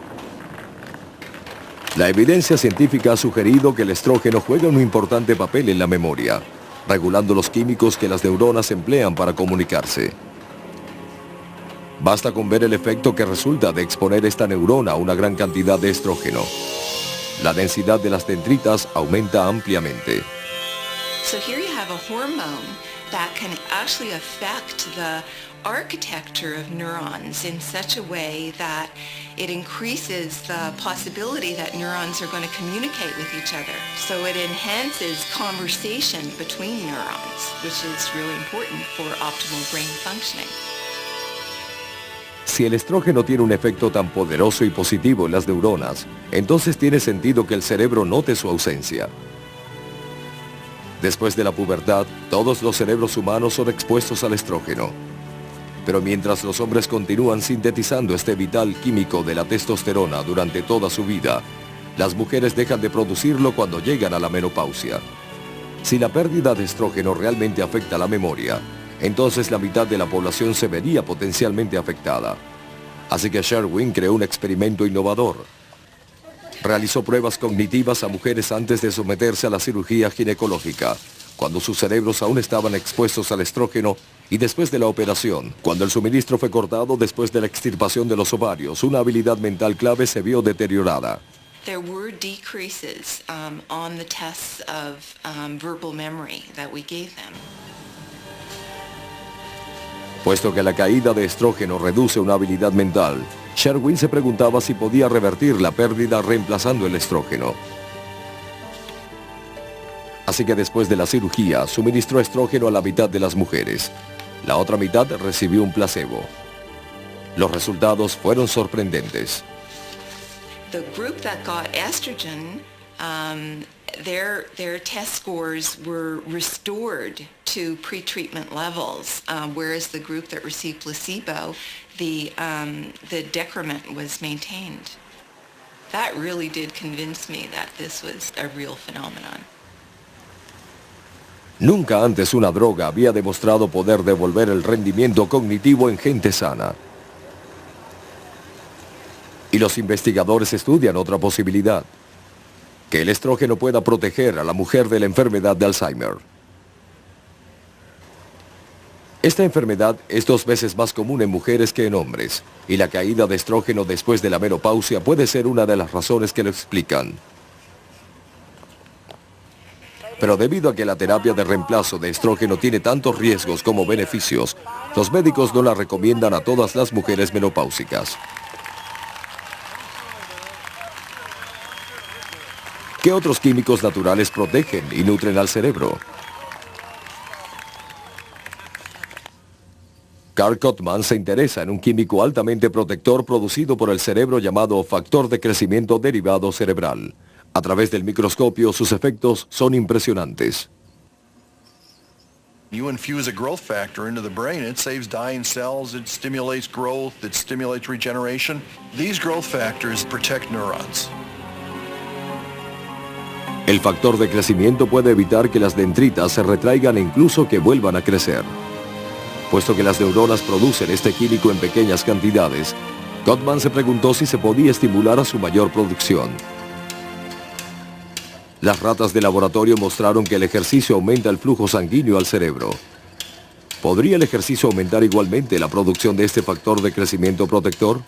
La evidencia científica ha sugerido que el estrógeno juega un importante papel en la memoria, regulando los químicos que las neuronas emplean para comunicarse. Basta con ver el efecto que resulta de exponer esta neurona a una gran cantidad de estrógeno. La densidad de las dendritas aumenta ampliamente. So here you have a hormone that can actually affect the architecture of neurons in such a way that it increases the possibility that neurons are going to communicate with each other. So it enhances conversation between neurons, which is really important for optimal brain functioning. Si el estrógeno tiene un efecto tan poderoso y positivo en las neuronas, entonces tiene sentido que el cerebro note su ausencia. Después de la pubertad, todos los cerebros humanos son expuestos al estrógeno. Pero mientras los hombres continúan sintetizando este vital químico de la testosterona durante toda su vida, las mujeres dejan de producirlo cuando llegan a la menopausia. Si la pérdida de estrógeno realmente afecta la memoria, entonces la mitad de la población se vería potencialmente afectada. Así que Sherwin creó un experimento innovador. Realizó pruebas cognitivas a mujeres antes de someterse a la cirugía ginecológica, cuando sus cerebros aún estaban expuestos al estrógeno, y después de la operación, cuando el suministro fue cortado después de la extirpación de los ovarios, una habilidad mental clave se vio deteriorada. There were decreases on the tests of verbal memory that we gave them. Puesto que la caída de estrógeno reduce una habilidad mental, Sherwin se preguntaba si podía revertir la pérdida reemplazando el estrógeno. Así que después de la cirugía, suministró estrógeno a la mitad de las mujeres. La otra mitad recibió un placebo. Los resultados fueron sorprendentes. The group that got estrogen, their test scores were restored to pre-treatment levels, whereas the group that received placebo, the decrement was maintained. That really did convince me that this was a real phenomenon. Nunca antes una droga había demostrado poder devolver el rendimiento cognitivo en gente sana. Y los investigadores estudian otra posibilidad: que el estrógeno pueda proteger a la mujer de la enfermedad de Alzheimer. Esta enfermedad es 2 veces más común en mujeres que en hombres, y la caída de estrógeno después de la menopausia puede ser una de las razones que lo explican. Pero debido a que la terapia de reemplazo de estrógeno tiene tantos riesgos como beneficios, los médicos no la recomiendan a todas las mujeres menopáusicas. ¿Qué otros químicos naturales protegen y nutren al cerebro? Carl Cotman se interesa en un químico altamente protector producido por el cerebro llamado factor de crecimiento derivado cerebral. A través del microscopio, sus efectos son impresionantes. You infuse a growth factor into the brain, it saves dying cells, it stimulates growth, it stimulates regeneration. These growth factors protect neurons. El factor de crecimiento puede evitar que las dendritas se retraigan e incluso que vuelvan a crecer. Puesto que las neuronas producen este químico en pequeñas cantidades, Cotman se preguntó si se podía estimular a su mayor producción. Las ratas de laboratorio mostraron que el ejercicio aumenta el flujo sanguíneo al cerebro. ¿Podría el ejercicio aumentar igualmente la producción de este factor de crecimiento protector?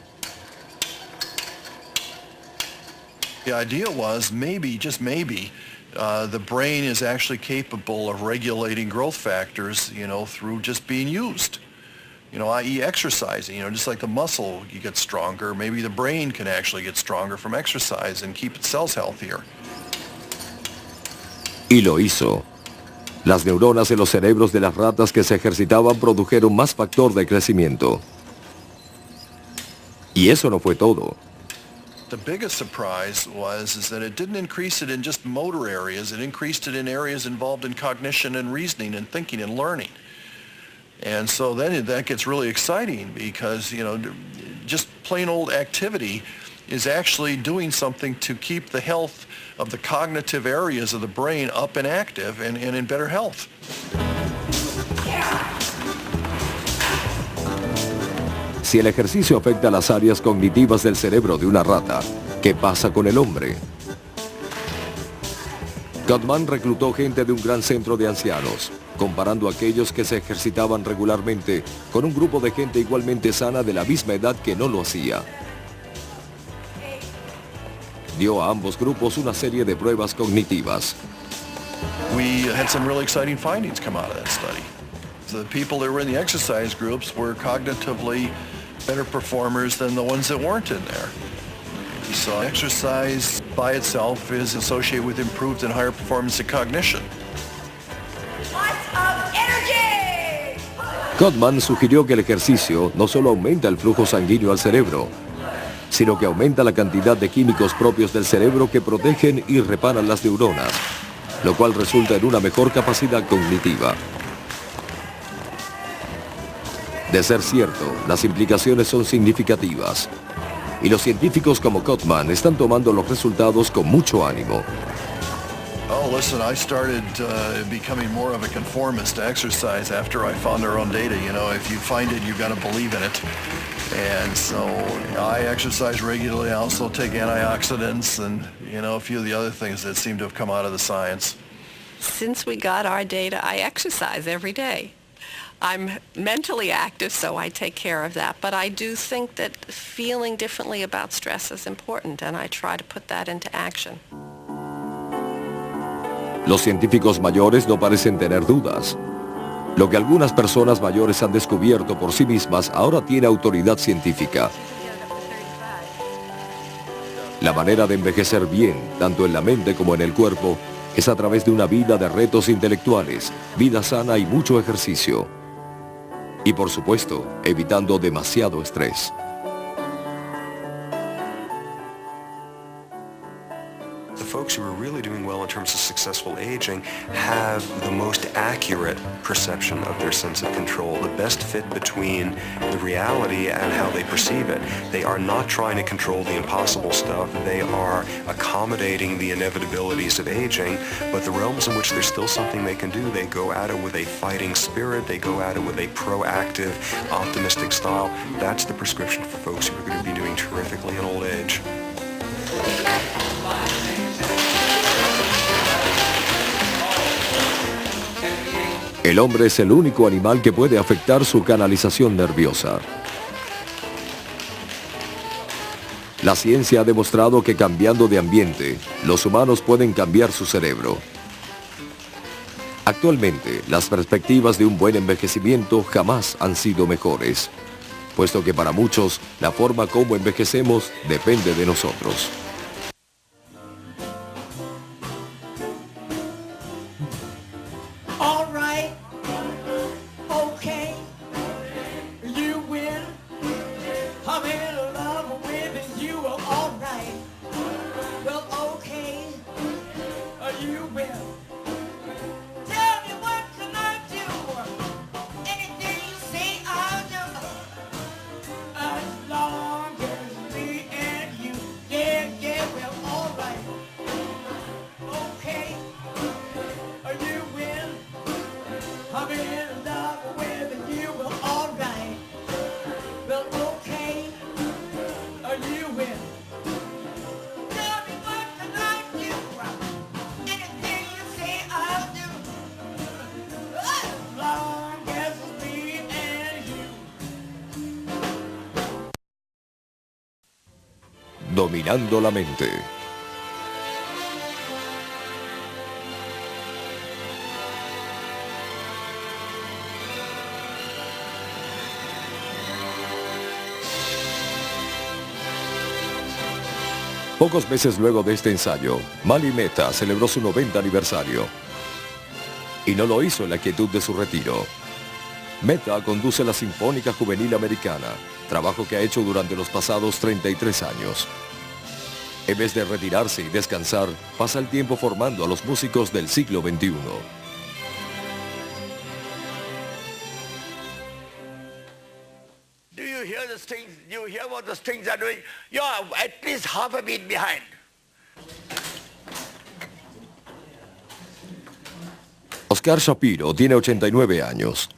The idea was maybe, just maybe, the brain is actually capable of regulating growth factors, through just being used. I.e. exercising, just like the muscle, you get stronger, maybe the brain can actually get stronger from exercise and keep its cells healthier. Y lo hizo. Las neuronas en los cerebros de las ratas que se ejercitaban produjeron más factor de crecimiento. Y eso no fue todo. The biggest surprise is that it didn't increase it in just motor areas, it increased it in areas involved in cognition and reasoning and thinking and learning. And so then that gets really exciting because, just plain old activity is actually doing something to keep the health of the cognitive areas of the brain up and active and in better health. Si el ejercicio afecta las áreas cognitivas del cerebro de una rata, ¿qué pasa con el hombre? Cotman reclutó gente de un gran centro de ancianos, comparando a aquellos que se ejercitaban regularmente con un grupo de gente igualmente sana de la misma edad que no lo hacía. Dio a ambos grupos una serie de pruebas cognitivas. We had some really exciting findings come out of that study. The people that were in the exercise groups were cognitively better performers than the ones that weren't in there. We saw exercise by itself is associated with improved and higher performance in cognition. Lots of energy! Cotman sugirió que el ejercicio no solo aumenta el flujo sanguíneo al cerebro, sino que aumenta la cantidad de químicos propios del cerebro que protegen y reparan las neuronas. lo cual resulta en una mejor capacidad cognitiva. De ser cierto, las implicaciones son significativas, y los científicos como Cotman están tomando los resultados con mucho ánimo. Oh, listen, I started becoming more of a conformist to exercise after I found our own data. You know, if you find it, you've got to believe in it. And so I exercise regularly. I also take antioxidants and, you know, a few of the other things that seem to have come out of the science. Since we got our data, I exercise every day. I'm mentally active, so I take care of that. But I do think that feeling differently about stress is important, and I try to put that into action. Los científicos mayores no parecen tener dudas. Lo que algunas personas mayores han descubierto por sí mismas ahora tiene autoridad científica. La manera de envejecer bien, tanto en la mente como en el cuerpo, es a través de una vida de retos intelectuales, vida sana y mucho ejercicio. Y por supuesto, evitando demasiado estrés. The folks who are really doing well in terms of successful aging have the most accurate perception of their sense of control, the best fit between the reality and how they perceive it. They are not trying to control the impossible stuff. They are accommodating the inevitabilities of aging, but the realms in which there's still something they can do, they go at it with a fighting spirit, they go at it with a proactive, optimistic style. That's the prescription for folks who are going to be doing terrifically in old age. El hombre es el único animal que puede afectar su canalización nerviosa. La ciencia ha demostrado que cambiando de ambiente, los humanos pueden cambiar su cerebro. Actualmente, las perspectivas de un buen envejecimiento jamás han sido mejores, puesto que para muchos, la forma como envejecemos depende de nosotros. All right, okay, you win. I'm in love with you. All right, well, okay, you win. Tell me what can I do? Anything you say I'll do. As long as me and you, yeah, yeah, well, all right, okay, you win. I'm in love with you, well, all right. Well, okay, you win. Tell me what can I do? Anything you say I'll do. As long as it's me and you. Dominando la mente. Pocos meses luego de este ensayo, Mali Mehta celebró su 90 aniversario. Y no lo hizo en la quietud de su retiro. Mehta conduce la Sinfónica Juvenil Americana, trabajo que ha hecho durante los pasados 33 años. En vez de retirarse y descansar, pasa el tiempo formando a los músicos del siglo XXI. Do you hear the strings? You hear what the strings are doing? You are at least half a beat behind. Oscar Shapiro tiene 89 años.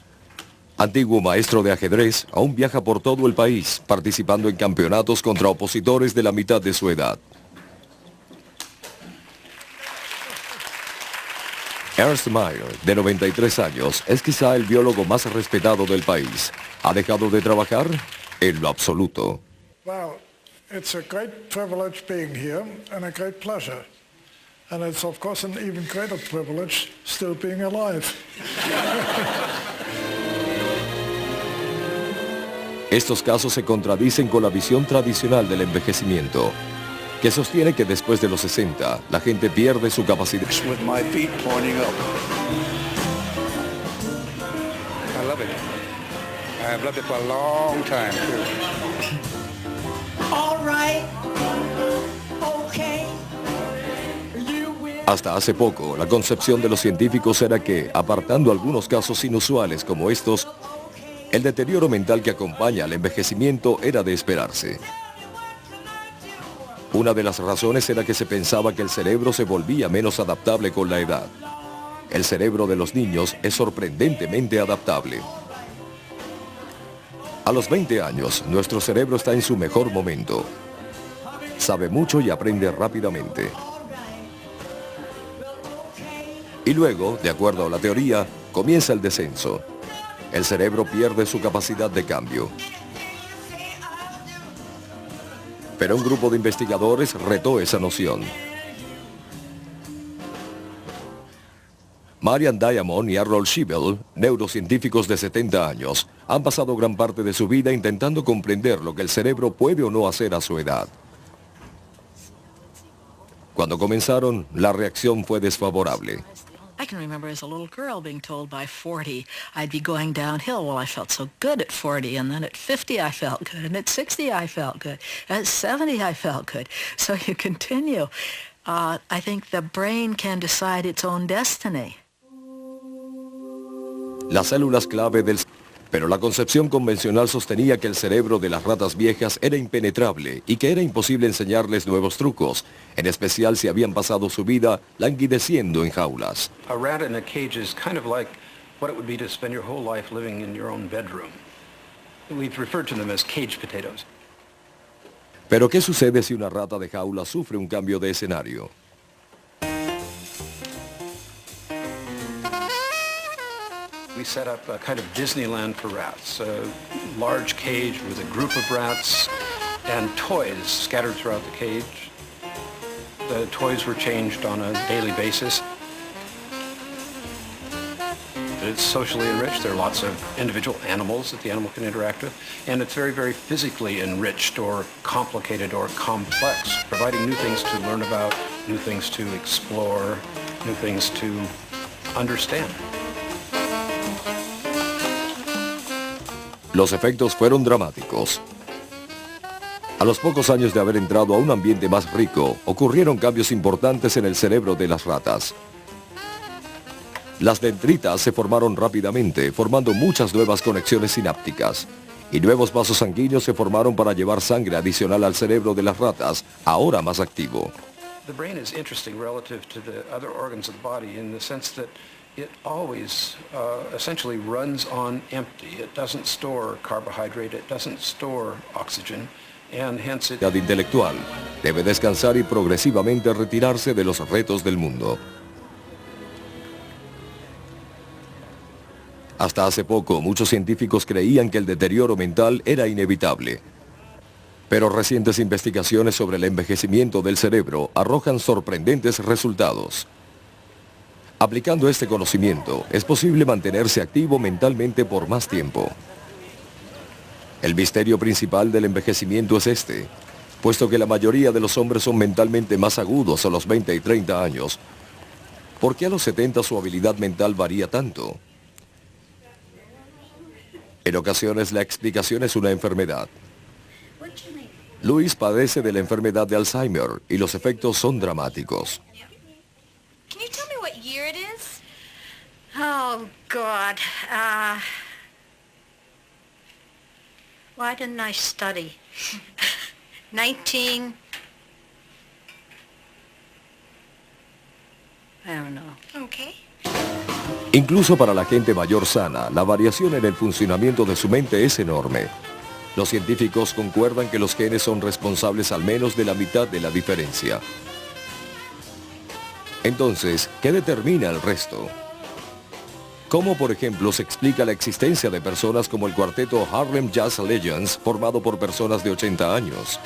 Antiguo maestro de ajedrez, aún viaja por todo el país, participando en campeonatos contra opositores de la mitad de su edad. Ernst Mayr, de 93 años, es quizá el biólogo más respetado del país. ¿Ha dejado de trabajar? En lo absoluto. Well, it's a great privilege being here and a great pleasure. And it's of course an even greater privilege still being alive. Estos casos se contradicen con la visión tradicional del envejecimiento, que sostiene que después de los 60, la gente pierde su capacidad. With my feet pointing up. I love it. I have loved it for a long time, too. All right, okay, you win. Hasta hace poco, la concepción de los científicos era que, apartando algunos casos inusuales como estos, el deterioro mental que acompaña al envejecimiento era de esperarse. Una de las razones era que se pensaba que el cerebro se volvía menos adaptable con la edad. El cerebro de los niños es sorprendentemente adaptable. A los 20 años, nuestro cerebro está en su mejor momento. Sabe mucho y aprende rápidamente. Y luego, de acuerdo a la teoría, comienza el descenso. El cerebro pierde su capacidad de cambio. Pero un grupo de investigadores retó esa noción. Marian Diamond y Harold Shebel, neurocientíficos de 70 años, han pasado gran parte de su vida intentando comprender lo que el cerebro puede o no hacer a su edad. Cuando comenzaron, la reacción fue desfavorable. I can remember as a little girl being told by 40 I'd be going downhill. Well, I felt so good at 40, and then at 50 I felt good, and at 60 I felt good, at 70 I felt good. So you continue. I think the brain can decide its own destiny. Las células clave del... Pero la concepción convencional sostenía que el cerebro de las ratas viejas era impenetrable y que era imposible enseñarles nuevos trucos, en especial si habían pasado su vida languideciendo en jaulas. A rat in a cage is kind of like what it would be to spend your whole life living in your own bedroom. We've referred to them as cage potatoes. Pero ¿qué sucede si una rata de jaula sufre un cambio de escenario? We set up a kind of Disneyland for rats, a large cage with a group of rats and toys scattered throughout the cage. The toys were changed on a daily basis. It's socially enriched. There are lots of individual animals that the animal can interact with, and it's very, very physically enriched or complicated or complex, providing new things to learn about, new things to explore, new things to understand. Los efectos fueron dramáticos. A los pocos años de haber entrado a un ambiente más rico, ocurrieron cambios importantes en el cerebro de las ratas. Las dendritas se formaron rápidamente, formando muchas nuevas conexiones sinápticas, y nuevos vasos sanguíneos se formaron para llevar sangre adicional al cerebro de las ratas, ahora más activo. The brain is interesting relative to the other organs of the body in the sense that it always essentially runs on empty. It doesn't store carbohydrate, it doesn't store oxygen, and hence it... La edad intelectual debe descansar y progresivamente retirarse de los retos del mundo. Hasta hace poco, muchos científicos creían que el deterioro mental era inevitable. Pero recientes investigaciones sobre el envejecimiento del cerebro arrojan sorprendentes resultados. Aplicando este conocimiento, es posible mantenerse activo mentalmente por más tiempo. El misterio principal del envejecimiento es este, puesto que la mayoría de los hombres son mentalmente más agudos a los 20 y 30 años. ¿Por qué a los 70 su habilidad mental varía tanto? En ocasiones la explicación es una enfermedad. Luis padece de la enfermedad de Alzheimer y los efectos son dramáticos. Can you tell me what year it is? Oh, God. Why didn't I study? 19... I don't know. Okay. Incluso para la gente mayor sana, la variación en el funcionamiento de su mente es enorme. Los científicos concuerdan que los genes son responsables al menos de la mitad de la diferencia. Entonces, ¿qué determina el resto? ¿Cómo, por ejemplo, se explica la existencia de personas como el cuarteto Harlem Jazz Legends, formado por personas de 80 años?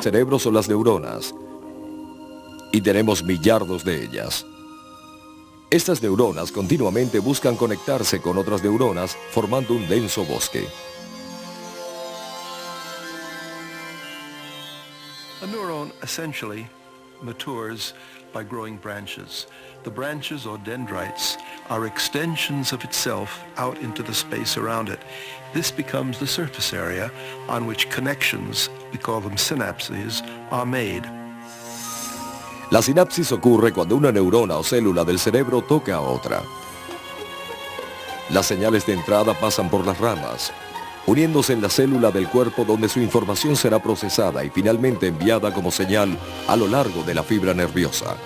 Cerebros son las neuronas, y tenemos millardos de ellas. Estas neuronas continuamente buscan conectarse con otras neuronas, formando un denso bosque. A neuron, essentially, matures by growing branches. The branches or dendrites are extensions of itself out into the space around it. This becomes the surface area on which connections, we call them synapses, are made. La sinapsis ocurre cuando una neurona o célula del cerebro toca a otra. Las señales de entrada pasan por las ramas, uniéndose en la célula del cuerpo donde su información será procesada y finalmente enviada como señal a lo largo de la fibra nerviosa.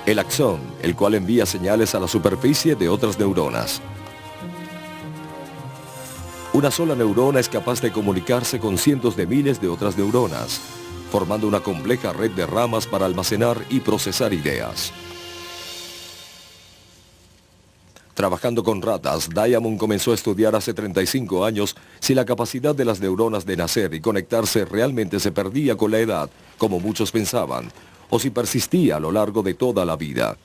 El axón, el cual envía señales a la superficie de otras neuronas. Una sola neurona es capaz de comunicarse con cientos de miles de otras neuronas, formando una compleja red de ramas para almacenar y procesar ideas. Trabajando con ratas, Diamond comenzó a estudiar hace 35 años si la capacidad de las neuronas de nacer y conectarse realmente se perdía con la edad, como muchos pensaban, o si persistía a lo largo de toda la vida.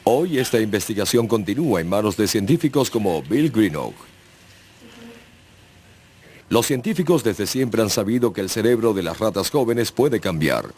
Hoy esta investigación continúa en manos de científicos como Bill Greenough. Los científicos desde siempre han sabido que el cerebro de las ratas jóvenes puede cambiar.